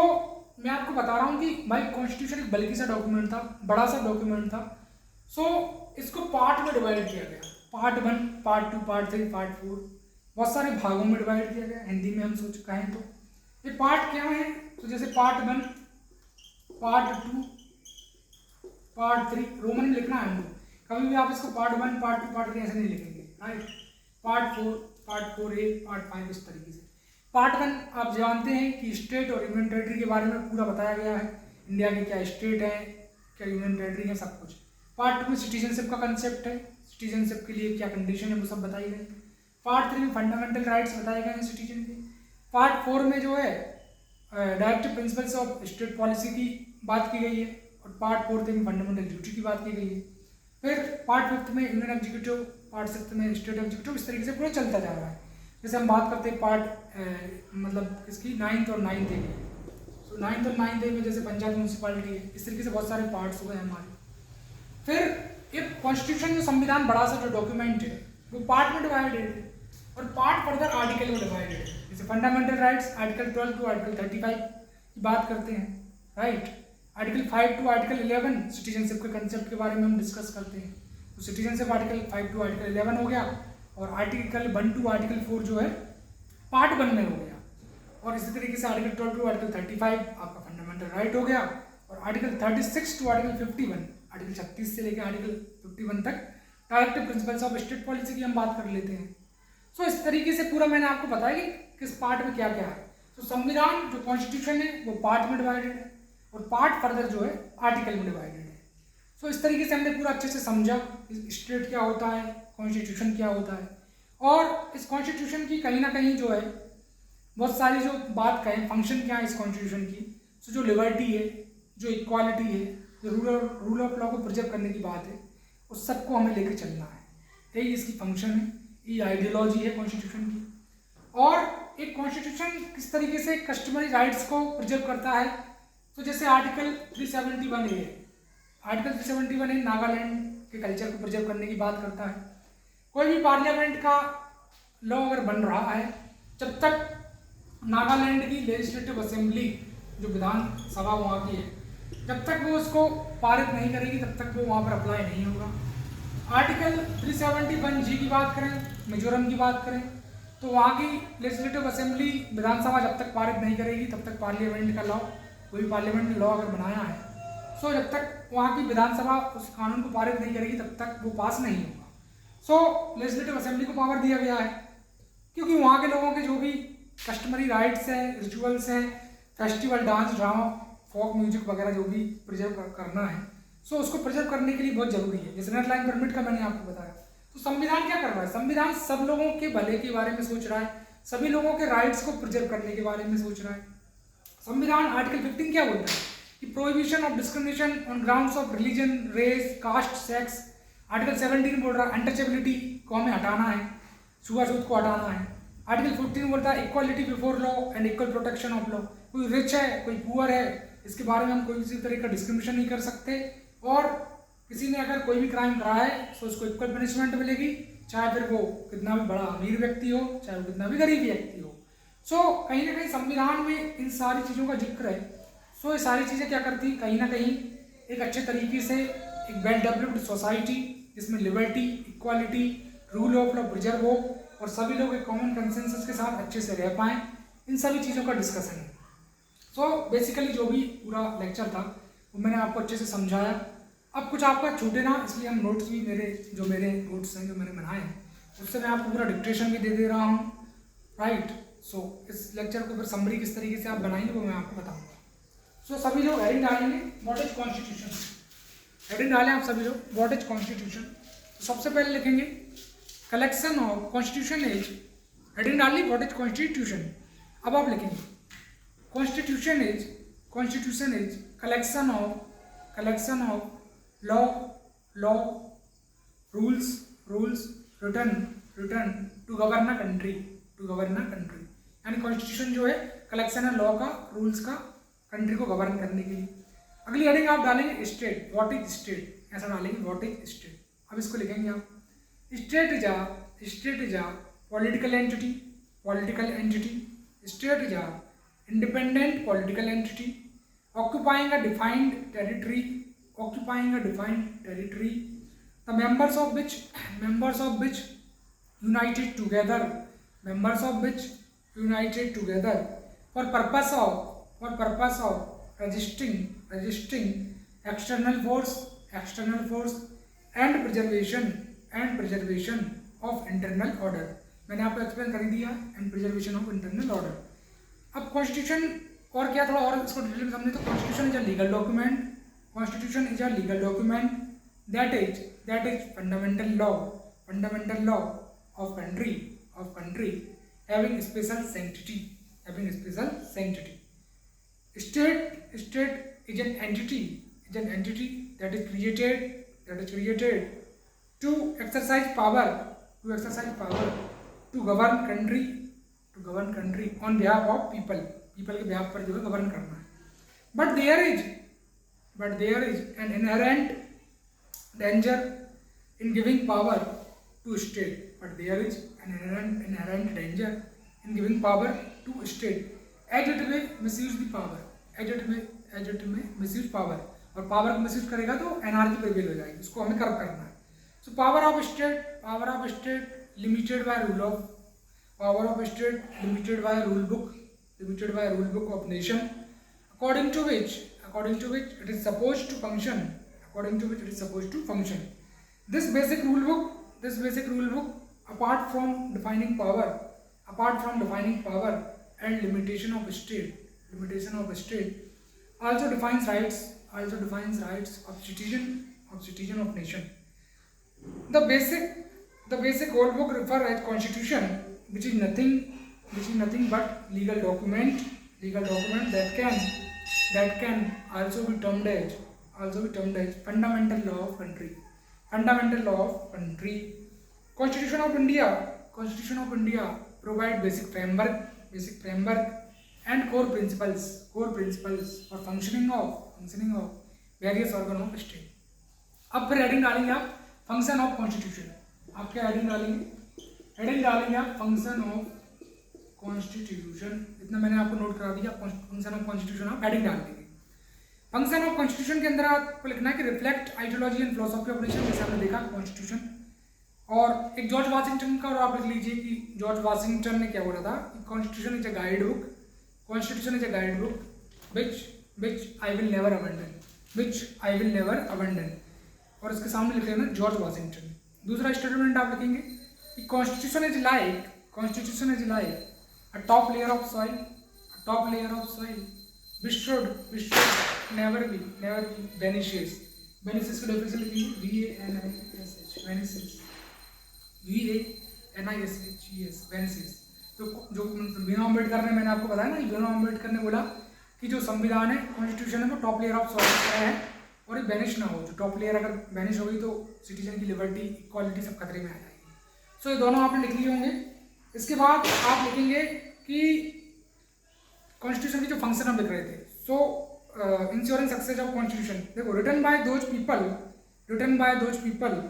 मैं आपको बता रहा हूँ कि भाई कॉन्स्टिट्यूशन एक बल्कि सा डॉक्यूमेंट था, बड़ा सा डॉक्यूमेंट था। सो इसको पार्ट में डिवाइड किया गया, पार्ट 1, पार्ट 2, पार्ट 3, पार्ट 4, बहुत सारे भागों में डिवाइड किया गया। हिंदी में हम सोच कहें तो ये पार्ट क्या है, तो जैसे पार्ट 1, पार्ट 2, पार्ट 3, रोमन में लिखना है हमको। कभी भी आप इसको पार्ट 1, पार्ट 2, पार्ट 3 ऐसे नहीं लिखेंगे, right. Part 4, part 4A, part 5 इस तरीके से। पार्ट 1 आप जानते हैं कि स्टेट और यूनियन टेरिटरी के बारे में पूरा बताया गया है, इंडिया के क्या स्टेट है, क्या यूनियन टेरिटरी है, सब कुछ। पार्ट 2 में सिटीजनशिप का कंसेप्ट है, सिटीजनशिप के लिए क्या कंडीशन है वो सब बताई गई। पार्ट 3 में फंडामेंटल राइट्स बताए गए हैं सिटीजन के। पार्ट 4 में जो है directive principles of state policy की बात की गई है, और पार्ट 4 में फंडामेंटल ड्यूटी की बात की गई है। फिर पार्ट 5 में यूनियन एग्जीक्यूटिव, पार्ट 6 में स्टेट एग्जीक्यूटिव, इस तरीके से पूरा चलता जा रहा है। जैसे हम बात करते हैं पार्ट मतलब इसकी 9th और 9th ए की, तो 9th और 9th ए में जैसे पंचायत म्यूनसिपालिटी है, इस तरीके से बहुत सारे पार्ट्स हो गए हमारे। फिर एक कॉन्स्टिट्यूशन जो संविधान बड़ा सा जो डॉक्यूमेंट है वो पार्ट में डिवाइडेड है, और पार्ट फर्दर आर्टिकल में डिवाइडेड है। जैसे fundamental rights article 12 to article 35 की बात करते हैं, right. Article 5 to article 11 citizenship के कंसेप्ट के बारे में हम डिस्कस करते हैं। तो सिटीजनशिप आर्टिकल 5 टू आर्टिकल 11 हो गया, और आर्टिकल 1 टू आर्टिकल 4 जो है पार्ट 1 में हो गया। और इसी तरीके से आर्टिकल 12 टू आर्टिकल 35 आपका फंडामेंटल राइट हो गया, और आर्टिकल 36 टू आर्टिकल 51, आर्टिकल 36 से लेकर आर्टिकल 51 तक directive principles of state policy की हम बात कर लेते हैं। सो इस तरीके से पूरा मैंने आपको बताया कि किस पार्ट में क्या क्या है। तो संविधान जो कॉन्स्टिट्यूशन है वो पार्ट में डिवाइडेड है, और पार्ट फर्दर जो है आर्टिकल में डिवाइडेड है। सो इस तरीके से हमने पूरा अच्छे से समझा स्टेट क्या होता है, कॉन्स्टिट्यूशन क्या होता है, और इस कॉन्स्टिट्यूशन की कहीं ना कहीं जो है बहुत सारी जो बात कहें फंक्शन क्या है इस कॉन्स्टिट्यूशन की। सो जो लिबर्टी है, जो इक्वालिटी है, जो रूल ऑफ लॉ को प्रिजर्व करने की बात है, उस सबको हमें लेकर चलना है। यही इसकी फंक्शन है, ये आइडियोलॉजी है कॉन्स्टिट्यूशन की। और एक कॉन्स्टिट्यूशन किस तरीके से कस्टमरी राइट्स को प्रिजर्व करता है, तो जैसे आर्टिकल 371 है, आर्टिकल 371 नागालैंड के कल्चर को प्रिजर्व करने की बात करता है। कोई भी पार्लियामेंट का लॉ अगर बन रहा है, जब तक नागालैंड की लेजिस्लेटिव असेंबली जो विधानसभा वहाँ की है, जब तक वो उसको पारित नहीं करेगी तब तक वो वहाँ पर अप्लाई नहीं होगा। आर्टिकल 371G की बात करें, मिजोरम की बात करें, तो वहाँ की लेजिस्लेटिव असेंबली विधानसभा जब तक पारित नहीं करेगी तब तक पार्लियामेंट का लॉ, कोई पार्लियामेंट ने लॉ अगर बनाया है, सो जब तक वहाँ की विधानसभा उस कानून को पारित नहीं करेगी तब तक वो पास नहीं होगा। सो लेजिस्लेटिव असेंबली को पावर दिया गया है, क्योंकि वहाँ के लोगों के जो भी कस्टमरी राइट्स हैं, रिचुअल्स हैं, festival, dance, drama, folk music वगैरह जो भी प्रिजर्व करना है, सो उसको प्रिजर्व करने के लिए बहुत जरूरी है। जैसे रेड लाइन परमिट का मैंने आपको बताया, तो संविधान क्या कर रहा है? संविधान सब लोगों के भले के बारे में सोच रहा है, सभी लोगों के राइट्स को प्रिजर्व करने के बारे में सोच रहा है। संविधान आर्टिकल 15 क्या बोलता है कि prohibition of discrimination on grounds of religion, race, caste, sex. Article 17 बोल रहा है अनटचेबिलिटी को हमें हटाना है, छुआछूत को हटाना है। आर्टिकल 14 बोलता है equality before law and equal protection of law. कोई रिच है, कोई पुअर है, इसके बारे में हम कोई किसी तरह का डिस्क्रिमिनेशन नहीं कर सकते, और किसी ने अगर कोई भी क्राइम करा है तो उसको इक्वल पनिशमेंट मिलेगी, चाहे फिर वो कितना भी बड़ा अमीर व्यक्ति हो, चाहे वो कितना भी गरीब व्यक्ति हो। सो कहीं ना कहीं संविधान में इन सारी चीज़ों का जिक्र है। सो ये सारी चीज़ें क्या करती, कहीं ना कहीं एक अच्छे तरीके से एक वेल डेवलप्ड सोसाइटी जिसमें liberty, equality, rule of law preserve हो और सभी लोग एक कॉमन कंसेंसस के साथ अच्छे से रह पाएँ, इन सभी चीज़ों का डिस्कशन है। सो बेसिकली जो भी पूरा लेक्चर था वो मैंने आपको अच्छे से समझाया। अब कुछ आपका छूटे ना, इसलिए हम नोट्स भी मेरे नोट्स हैं जो मैंने बनाए हैं उससे मैं आपको पूरा डिक्टेशन भी दे रहा हूँ, राइट। सो इस लेक्चर को फिर समरी किस तरीके से आप बनाएंगे वो मैं आपको बताऊँगा। सो सभी लोग हेडिंग डालेंगे व्हाट इज कॉन्स्टिट्यूशन, हेडिंग डालें आप सभी लोग व्हाट इज कॉन्स्टिट्यूशन। तो सबसे पहले लिखेंगे collection of constitution is, heading डाल ली व्हाट इज कॉन्स्टिट्यूशन। अब आप लिखेंगे constitution is collection of law rules written to govern a country, यानी कॉन्स्टिट्यूशन जो है कलेक्शन है लॉ का, रूल्स का, कंट्री को गवर्न करने के लिए। अगली हेडिंग आप डालेंगे स्टेट, व्हाट इज स्टेट, ऐसा डालेंगे व्हाट इज स्टेट। अब इसको लिखेंगे आप state is a political entity, state is a independent political entity occupying a defined territory, the members of which united together for purpose of resisting external force and preservation of internal order। मैंने आपको explain कर दिया and preservation of internal order. अब constitution और क्या, थोड़ा और इसको डिटेल में समझे तो constitution is a legal document that is fundamental law of country having special sanctity. State is an entity that is created to exercise power to govern country on behalf of people के behalf पर जो है govern करना है। But there is an inherent danger in giving power to state, as it में misuse power, और power को misuse करेगा तो एनार्की प्रिवेल हो जाएगी, उसको हमें कर्व करना है। So power of state limited by rule of rule book of nation according to which it is supposed to function, this basic rule book apart from defining power and limitation of state also defines rights of citizen of nation. The basic rule book refer as constitution, which is nothing but legal document that can also be termed as fundamental law of country. Constitution of India provide basic framework and core principles for functioning of various organ of state. अब फिर heading डालेंगे आप function of constitution. आपके heading डालेंगे, heading डालेंगे आप function of constitution, इतना मैंने आपको नोट करा दिया। फंक्शन ऑफ कॉन्स्टिट्यूशन आप हेडिंग डाल देंगे। फंक्शन ऑफ कॉन्स्टिट्यूशन के अंदर आपको लिखना है कि reflect ideology and philosophy of nation, जैसे हमने देखा कॉन्स्टिट्यूशन। और एक जॉर्ज वाशिंगटन का, और आप लिख लीजिए कि जॉर्ज वाशिंगटन ने क्या बोला था, constitution is a guide book, constitution is a guide book which I will never abandon, which I will never abandon. और इसके सामने लिख लेना जॉर्ज वाशिंगटन। दूसरा स्टेटमेंट आप लिखेंगे कि constitution is like a top layer of soil, a top layer of soil which should never be vanishes। vanishes का डेफिनेशन लिखेंगे vanishes, vanishes, vanishes। तो जो भीम अम्बेडकर ने, मैंने आपको बताया ना, भीम अम्बेडकर ने बोला कि जो संविधान है, कॉन्स्टिट्यूशन है, वो टॉप लेयर ऑफ सॉइल की तरह है और ये वैनिश ना हो। जो टॉप लेयर अगर वैनिश होगी तो सिटीजन की लिबर्टी, इक्वालिटी सब खतरे में आ जाएगी। सो ये दोनों आपने लिख लिए होंगे। इसके बाद आप लिखेंगे कि कॉन्स्टिट्यूशन की जो फंक्शन हम लिख रहे थे, so insurance success of constitution, देखो written by those people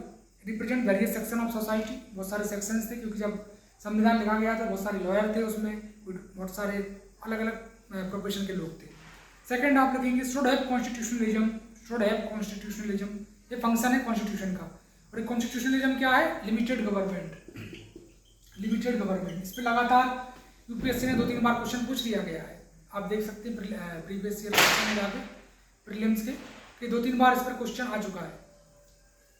represent various section of society. बहुत सारे सेक्शंस थे, क्योंकि जब संविधान लिखा गया था बहुत सारे लॉयर थे उसमें, बहुत सारे अलग अलग प्रोफेशन के लोग थे। सेकंड आप लिखेंगे should have constitutionalism, should have constitutionalism, ये फंक्शन है कॉन्स्टिट्यूशन का। और कॉन्स्टिट्यूशनलिज्म क्या है, लिमिटेड गवर्नमेंट, लिमिटेड गवर्नमेंट। इस पर लगातार यूपीएससी ने 2-3 बार क्वेश्चन पूछ लिया गया है, आप देख सकते हैं प्रीवियस ईयर में जाके प्रीलिम्स के, कि 2-3 बार इस पर क्वेश्चन आ चुका है।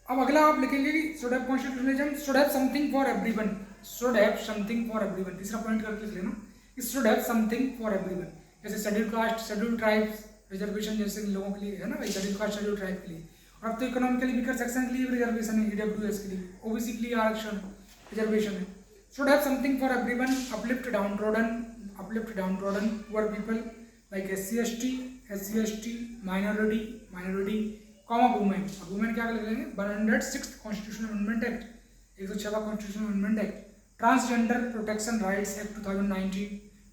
अब अगला आप लिखेंगे कि should have constitutionalism, should have something for everyone, should have something for everyone. तीसरा पॉइंट करके लिख लेना कि should have something for everyone, जैसे schedule caste, schedule tribes, reservation जैसे लोगों के लिए है ना भाई, शेड्यूल कास्ट, शेड्यूल ट्राइब के लिए। और अब तो इकोनॉमिकली वीकर सेक्शन के लिए रिजर्वेशन है, ईडब्ल्यूएस के लिए, ओबीसी के लिए आरक्षण रिजर्वेशन है। Should have something for everyone, uplift downtrodden poor people like SC/ST, minority, comma women. अब वुमेन क्या लिख लेंगे, 106th कॉन्स्टिट्यूशनल अमेंडमेंट एक्ट, 106वां constitutional amendment act, transgender protection rights act 2019,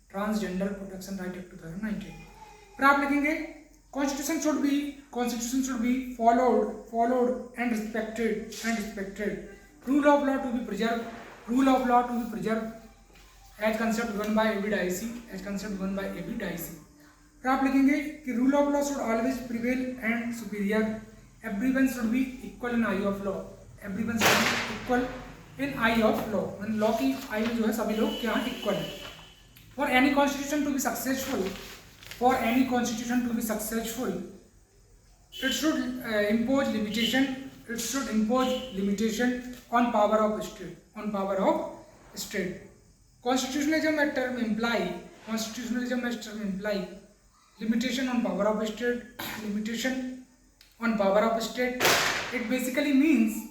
transgender protection right act 2019। फिर आप लिखेंगे constitution should be followed and respected, rule of law to be preserve as concept given by A B Dicey, फिर आप लिखेंगे कि rule of law should always prevail and superior, everyone should be equal in I of law, everyone should be equal in I of law, मतलब law की आई में जो है सभी लोग क्या इक्वल है। For any constitution to be successful, it should impose limitation on power of state. Constitutionalism as term imply limitation on power of state. It basically means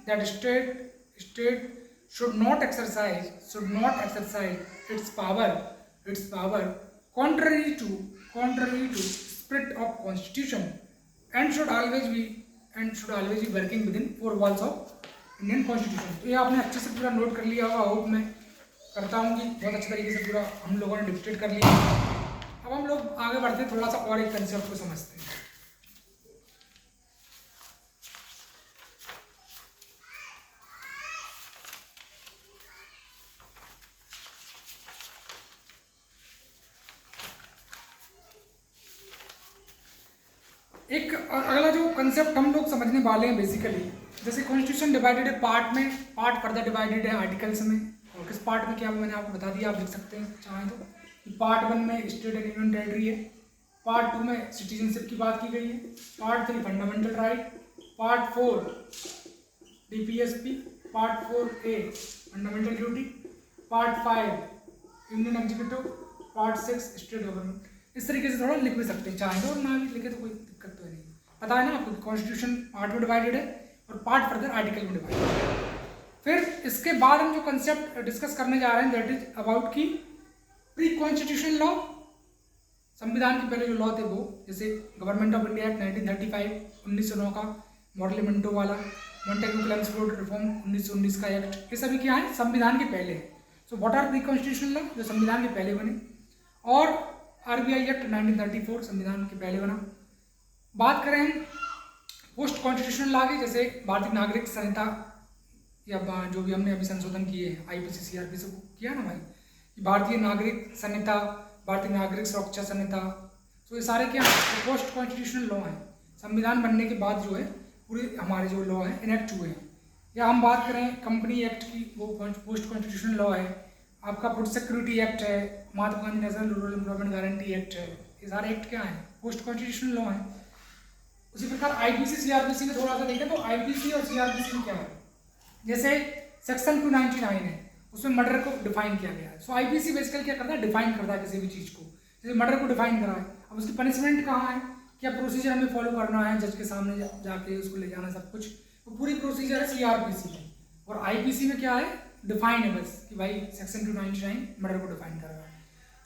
that state should not exercise its power contrary to spirit of constitution and should always be working within 4 walls of Indian constitution. तो ये आपने अच्छे से पूरा note कर लिया होगा, hope मैं करता हूँ कि बहुत अच्छे तरीके से पूरा हम लोगों ने डिस्कस कर लिया। अब हम लोग आगे बढ़ते हैं, थोड़ा सा और एक कंसेप्ट को समझते हैं। एक अगला जो कंसेप्ट हम लोग समझने वाले हैं बेसिकली, जैसे कॉन्स्टिट्यूशन डिवाइडेड है पार्ट में, पार्ट फर्दर डिवाइडेड है आर्टिकल्स में। और किस पार्ट में क्या मैंने आपको बता दिया, आप लिख सकते हैं चाहें तो। पार्ट 1 में स्टेट एंड यूनियन टेरिटरी है, पार्ट 2 में सिटीजनशिप की बात की गई है, part 3 fundamental right, part 4 DPSP, part 4A fundamental duty, part 5 union executive, part 6 state government. इस तरीके से थोड़ा लिख भी सकते हैं चाहें तो, और ना भी लिखे तो कोई दिक्कत तो नहीं। पता है ना आपको कॉन्स्टिट्यूशन पार्ट में डिवाइडेड है और पार्ट फर्दर आर्टिकल में डिवाइडेड है। फिर इसके बाद हम जो कंसेप्ट डिस्कस करने जा रहे हैं दैट इज अबाउट की प्री कॉन्स्टिट्यूशन लॉ, संविधान के पहले जो लॉ थे वो, जैसे गवर्नमेंट ऑफ इंडिया एक्ट 1935 1909 का, मॉडल मिंटो वाला, मॉन्टेग्यू क्लेम्सफोर्ड रिफॉर्म 1919 का एक्ट, ये सभी क्या है संविधान के पहले है। So what are pre constitution law, जो संविधान के पहले बने, और RBI एक्ट 1934 संविधान के पहले बना। बात करें पोस्ट कॉन्स्टिट्यूशनल लॉ की, जैसे भारतीय नागरिक संहिता या जो भी हमने अभी संशोधन किए हैं आईपीसी सीआरपीसी से किया ना भाई, कि भारतीय नागरिक संहिता, भारतीय नागरिक सुरक्षा संहिता, तो ये सारे क्या है, पोस्ट कॉन्स्टिट्यूशनल लॉ हैं। संविधान बनने के बाद जो है पूरे हमारे जो लॉ हैं इनेक्ट हुए हैं। या हम बात करें कंपनी एक्ट की, वो पोस्ट कॉन्स्टिट्यूशनल लॉ है। आपका फूड सिक्योरिटी एक्ट है, Mahatma Gandhi National Rural Employment Guarantee Act है, ये सारे एक्ट क्या है, पोस्ट कॉन्स्टिट्यूशनल लॉ है। उसी प्रकार आईपीसी सीआरपीसी में थोड़ा सा देखें तो आईपीसी और सीआरपीसी में क्या है, जैसे सेक्शन 299 है, उसमें मर्डर को डिफाइन किया गया है। सो आईपीसी बेसिकली क्या करता है, डिफाइन करता है किसी भी चीज़ को, जैसे मर्डर को डिफाइन करा है। अब उसकी पनिशमेंट कहाँ है, क्या प्रोसीजर हमें फॉलो करना है, जज के सामने जाके उसको ले जाना, सब कुछ वो पूरी प्रोसीजर है सीआरपीसी में। और आईपीसी में क्या है, डिफाइन है बस कि भाई सेक्शन 299 मर्डर को डिफाइन कर रहा है।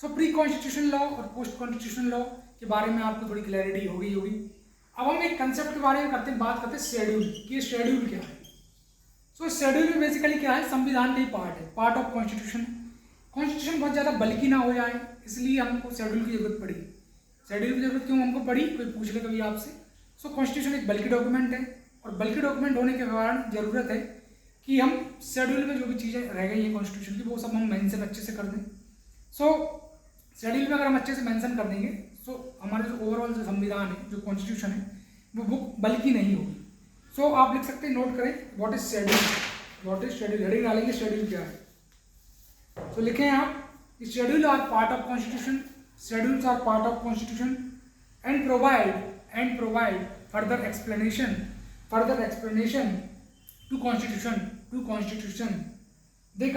सो प्री कॉन्स्टिट्यूशनल लॉ और पोस्ट कॉन्स्टिट्यूशनल लॉ के बारे में आपको थोड़ी क्लैरिटी होगी। अब हम एक कंसेप्ट के बारे में बात करते हैं शेड्यूल की, ये शेड्यूल क्या है। सो शेड्यूल में बेसिकली क्या है, संविधान का ही पार्ट है, पार्ट ऑफ कॉन्स्टिट्यूशन। कॉन्स्टिट्यूशन बहुत ज़्यादा बल्कि ना हो जाए, इसलिए हमको शेड्यूल की जरूरत पड़ी। शेड्यूल की जरूरत क्यों हमको पड़ी, कोई पूछ ले कभी आपसे। सो कॉन्स्टिट्यूशन एक बल्कि डॉक्यूमेंट है, और बल्कि डॉक्यूमेंट होने के कारण जरूरत है कि हम शेड्यूल में जो भी चीज़ें रह गई हैं कॉन्स्टिट्यूशन की, वो सब हम मेंशन अच्छे से कर दें। सो शेड्यूल में अगर हम अच्छे से मेंशन कर देंगे, सो हमारा जो ओवरऑल जो संविधान है, जो कॉन्स्टिट्यूशन है, वो बुक बल्कि नहीं होगी। सो आप लिख सकते हैं, नोट करें, what is schedule, what is schedule, heading डालेंगे शेड्यूल क्या है। तो लिखें आप, schedule are part of constitution, schedules are part of constitution and provide further explanation to constitution. They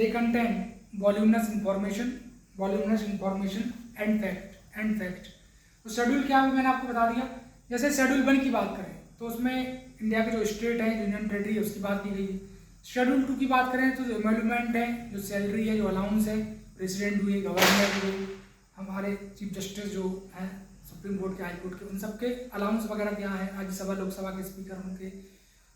contain voluminous information and fact. तो शेड्यूल क्या है मैंने आपको बता दिया। जैसे शेड्यूल 1 की बात करें तो उसमें इंडिया के जो स्टेट है, यूनियन टेरिटरी है, उसकी बात की गई है। शेड्यूल 2 की बात करें तो जो एमोल्यूमेंट है, जो सैलरी है, जो अलाउंस है, प्रेसिडेंट हुए, गवर्नर हुए, हमारे चीफ जस्टिस जो हैं सुप्रीम कोर्ट के, हाई कोर्ट के, उन सबके अलाउंस वगैरह क्या है, राज्यसभा लोकसभा के स्पीकर, उनके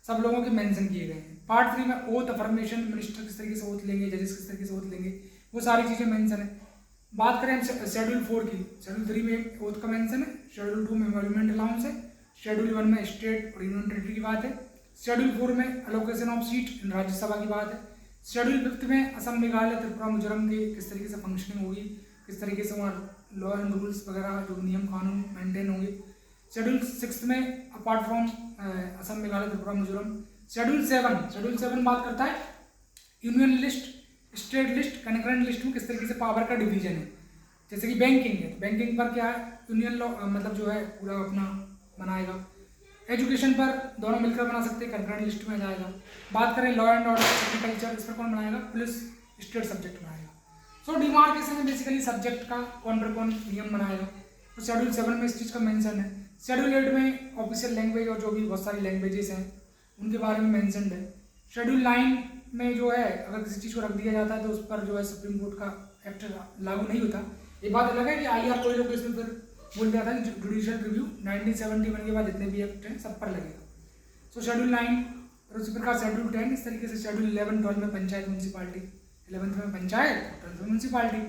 सब लोगों के मेंशन किए गए हैं। पार्ट 3 में ओथ अफर्मेशन, मिनिस्टर किस तरीके से ओथ लेंगे, जजेस किस तरीके से ओथ लेंगे, वो सारी चीज़ें मेंशन है। बात करें हम शेड्यूल 4 की, शेड्यूल 3 में ओथ का मेंशन है, शेड्यूल 2 में एमोल्यूमेंट अलाउंस है, शेड्यूल 1 में स्टेट और यूनियन टेरिटरी की बात है, शेड्यूल 4 में अलोकेशन ऑफ सीट राज्यसभा की बात है, शेड्यूल 5 में असम, मेघालय, त्रिपुरा, मिजोरम की किस तरीके से फंक्शनिंग होगी, किस तरीके से वहाँ लॉ एंड रूल्स वगैरह जो नियम कानून मेंटेन होंगे। शेड्यूल 6 में apart from Assam, Meghalaya, Tripura, Mizoram. Schedule 7 बात करता है union list, state list, concurrent list में किस तरीके से पावर का डिवीजन है। जैसे कि बैंकिंग है, बैंकिंग पर क्या है, यूनियन लॉ मतलब जो है पूरा अपना बनाएगा। एजुकेशन पर दोनों मिलकर बना सकते हैं, कनकरेंट लिस्ट में जाएगा। बात करें लॉ एंड ऑर्डर, एग्रीकल्चर, इस पर कौन बनाएगा, पुलिस स्टेट सब्जेक्ट बनाएगा। सो डिमार्केशन में बेसिकली सब्जेक्ट का कौन पर कौन नियम बनाएगा, तो शेड्यूल 7 में इस चीज़ का मेंशन है। शेड्यूल 8 में ऑफिशियल लैंग्वेज और जो भी बहुत सारी लैंग्वेजेस हैं उनके बारे में मेंशनड है। शेड्यूल 9 में जो है अगर किसी चीज़ को रख दिया जाता है तो उस पर जो है सुप्रीम कोर्ट का एक्ट लागू नहीं होता। ये बात अलग है कि IR कोई लोग इसमें फिर बोल दिया था कि जुडिशियल रिव्यू 1971 के बाद जितने भी एक्ट हैं सब पर लगेगा। सो शेड्यूल 9 और उसी प्रकार शेड्यूल 10 इस तरीके से। शेड्यूल 11, 12 में पंचायत म्यूनसिपालिटी, 11th में पंचायत, 12th में म्यूनसिपालिटी,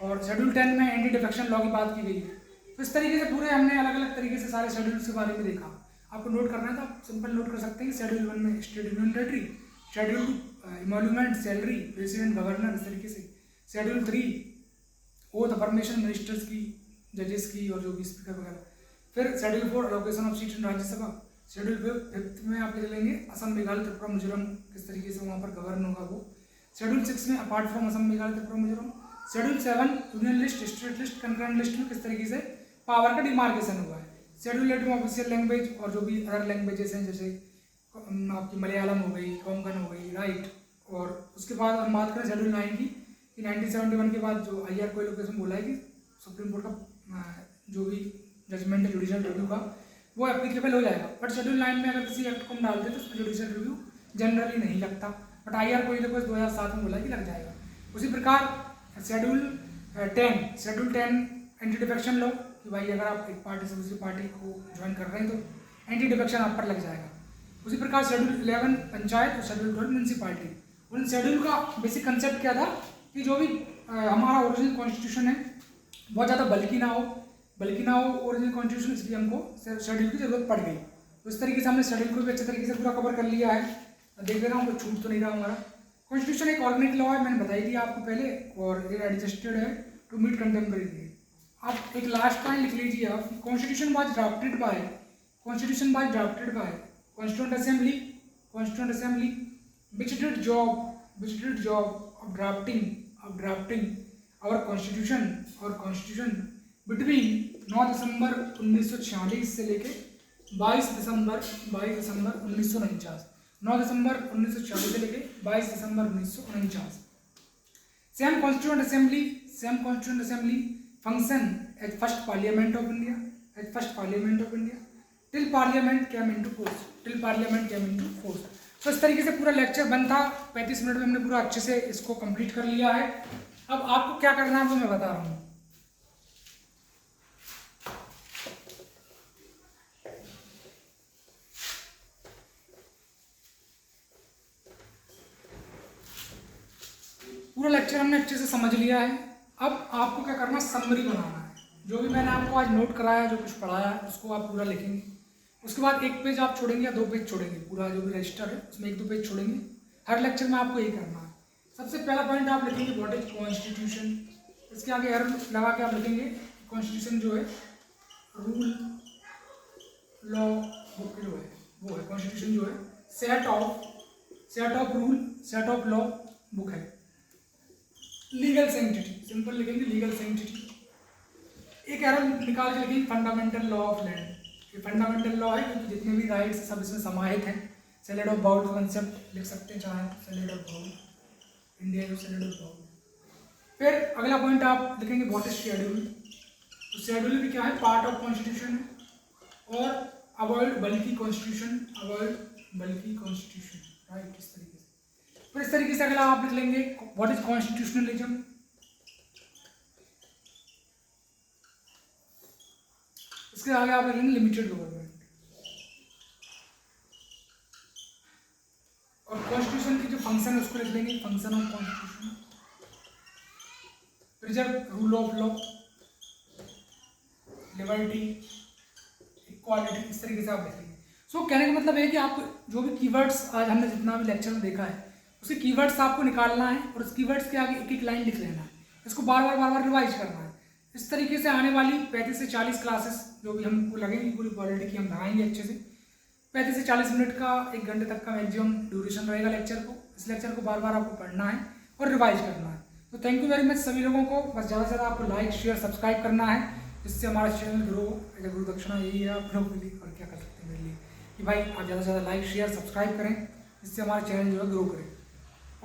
और शेड्यूल 10 में एंटी डिफेक्शन लॉ की बात की गई है। तो इस तरीके से पूरे हमने अलग अलग तरीके से सारे शेड्यूल्स के बारे में देखा। आपको नोट करना है तो आप सिंपल नोट कर सकते हैं कि शेड्यूल 1 में state union territory, schedule 2 emolument, salary, president, governor, इस तरीके से। शेड्यूल 3 ओथ अफर्मेशन, मिनिस्टर्स की, जजेस की और जो भी स्पीकर वगैरह। फिर schedule 4 allocation of seat in Rajya Sabha. Schedule 5 में आप लिख लेंगे असम, मेघालय, त्रिपुरा, मिजोरम किस तरीके से वहाँ पर गवर्न होगा वो। शेड्यूल 6 में apart from Assam, Meghalaya, Tripura, Mizoram. Schedule 7 union list, state list, concurrent list में किस तरीके से पावर का डिमार्केशन हुआ है। शेड्यूल 8 में ऑफिशियल लैंग्वेज और जो भी अदर लैंग्वेजेस हैं जैसे आपकी मलयालम हो गई, कोंकण हो गई, राइट। और उसके बाद हम बात करें शेड्यूल 9 की, कि 1971 के बाद जो IR कोई लोकेशन बोला है कि सुप्रीम कोर्ट का जो भी जजमेंट है जुडिशियल रिव्यू का वो एप्लीकेबल हो जाएगा। बट शेड्यूल 9 में अगर किसी एक्ट को हम डालते तो उसमें जुडिशियल रिव्यू जनरली नहीं लगता, बट IR कोई लोकेशन 2007 में बोला कि लग जाएगा। उसी प्रकार शेड्यूल 10 एंटी डिफेक्शन लॉ, कि भाई अगर आप एक पार्टी से दूसरी पार्टी को ज्वाइन कर रहे हैं तो एंटी डिफेक्शन आप पर लग जाएगा। उसी प्रकार शेड्यूल 11 पंचायत और शेड्यूल 12 म्यूनसिपालिटी। उन शेड्यूल का बेसिक कंसेप्ट क्या था कि जो भी हमारा ओरिजिनल कॉन्स्टिट्यूशन है बहुत ज़्यादा बल्कि ना हो ओरिजिनल कॉन्स्टिट्यूशन, इसलिए हमको शेड्यूल की जरूरत पड़ गई। तो इस तरीके से हमने शेड्यूल को भी अच्छे तरीके से पूरा कवर कर लिया है। देख लेना कुछ छूट तो नहीं रहा हमारा। कॉन्स्टिट्यूशन एक ऑर्गेनिक लॉ है, मैंने बताई थी आपको पहले, और ये एडजस्टेड है टू मीट कंटेम्प्रेरी। आप एक लास्ट पॉइंट लिख लीजिए आप, constitution was drafted bye constituent assembly which did job of drafting our constitution between 9 दिसंबर 1946 से लेके 22 दिसंबर 1949। 9 दिसंबर 1946 से लेके 22 दिसंबर 1949। Same constituent assembly function as first parliament of India till parliament came into force। तो इस तरीके से पूरा लेक्चर बन था। 35 मिनट में हमने पूरा अच्छे से इसको कंप्लीट कर लिया है। अब आपको क्या करना है वो मैं बता रहा हूँ। पूरा लेक्चर हमने अच्छे से समझ लिया है। अब आपको क्या करना, समरी बनाना है। जो भी मैंने आपको आज नोट कराया, जो कुछ पढ़ाया है, उसको आप पूरा लिखेंगे। उसके बाद एक पेज आप छोड़ेंगे या 2 पेज छोड़ेंगे, पूरा जो भी रजिस्टर है उसमें 1-2 पेज छोड़ेंगे। हर लेक्चर में आपको यही करना है। सबसे पहला पॉइंट आप लिखेंगे व्हाट इज कॉन्स्टिट्यूशन। इसके आगे एरो लगा के आप लिखेंगे कॉन्स्टिट्यूशन जो है रूल लॉ बुक जो है वो है। कॉन्स्टिट्यूशन जो है set of rule set of law book है। लीगल सेंटिटी, सिंपल लिखेंगे लीगल सेंटिटी। एक एरो निकाल के लिखेंगे फंडामेंटल लॉ ऑफ लैंड। ये फंडामेंटल लॉ है क्योंकि जितने भी राइट्स सब इसमें समाहित हैं। सैलेड ऑफ बाउल कंसेप्ट लिख सकते हैं चाहे, सैलेड ऑफ बाउल, इंडिया जो सैलेड ऑफ बाउल। फिर अगला पॉइंट आप लिखेंगे व्हाट इज शेड्यूल। तो शेड्यूल भी क्या है, पार्ट ऑफ कॉन्स्टिट्यूशन है। और अवॉइड बल्कि कॉन्स्टिट्यूशन, राइट, इस तरीके से। फिर इस तरीके से अगला आप लिख लेंगे व्हाट इज कॉन्स्टिट्यूशनलिज्म। इसके आगे आप लिखेंगे लिमिटेड गवर्नमेंट। और कॉन्स्टिट्यूशन की जो फंक्शन है उसको लिख लेंगे function of constitution. Preserve rule of law, liberty, equality, इस तरीके से आप लिखेंगे। सो कहने का मतलब है कि आप जो भी कीवर्ड्स आज हमने जितना भी लेक्चर में देखा है उसके कीवर्ड्स आपको निकालना है और उस कीवर्ड्स के आगे एक लाइन लिख लेना है। इसको बार बार रिवाइज करना है। इस तरीके से आने वाली 35 से 40 क्लासेस जो भी हमको लगेंगी पूरी पॉलिटी की हम लगाएंगे अच्छे से। 35 से 40 मिनट का 1 घंटे तक का मैक्सिमम ड्यूरेशन रहेगा लेक्चर को। इस लेक्चर को बार बार आपको पढ़ना है और रिवाइज करना है। तो थैंक यू वेरी मच सभी लोगों को। बस ज़्यादा से ज़्यादा आपको लाइक शेयर सब्सक्राइब करना है, जिससे हमारा चैनल ग्रो। गुरु दक्षिणा यही है आप लोगों के लिए, और क्या कर सकते हैं मेरे लिए कि भाई आप ज़्यादा से ज़्यादा लाइक शेयर सब्सक्राइब करें, जिससे हमारा चैनल जो है ग्रो करे।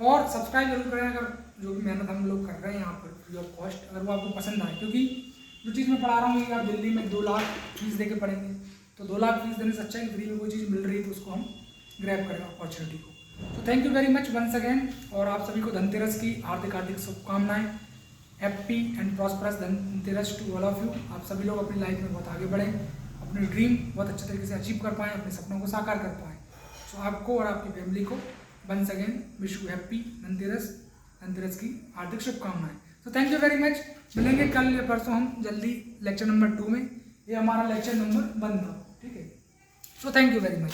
और सब्सक्राइब जरूर करें अगर जो भी मेहनत हम लोग कर रहे हैं यहाँ पर फ्री ऑफ कॉस्ट, अगर वो आपको पसंद आए। क्योंकि जो चीज़ मैं पढ़ा रहा हूँ ये आप दिल्ली में 2 लाख फीस दे के पढ़ेंगे, तो 2 लाख फीस देने से अच्छा है फ्री में कोई चीज़ मिल रही है तो उसको हम ग्रैब करें अपॉर्चुनिटी को। तो thank you very much once again. और आप सभी को धनतेरस की हार्दिक शुभकामनाएं। Happy and prosperous Dhanteras to all of you. आप सभी लोग अपनी लाइफ में बहुत आगे बढ़ें, अपने ड्रीम बहुत अच्छे तरीके से अचीव कर पाएँ, अपने सपनों को साकार कर पाएँ। सो आपको और आपकी फैमिली को once again wish you happy Dhanteras की हार्दिक शुभकामनाएं। तो थैंक यू वेरी मच। मिलेंगे कल या परसों हम जल्दी लेक्चर नंबर 2 में। ये हमारा लेक्चर नंबर 1 था, ठीक है। So thank you very much.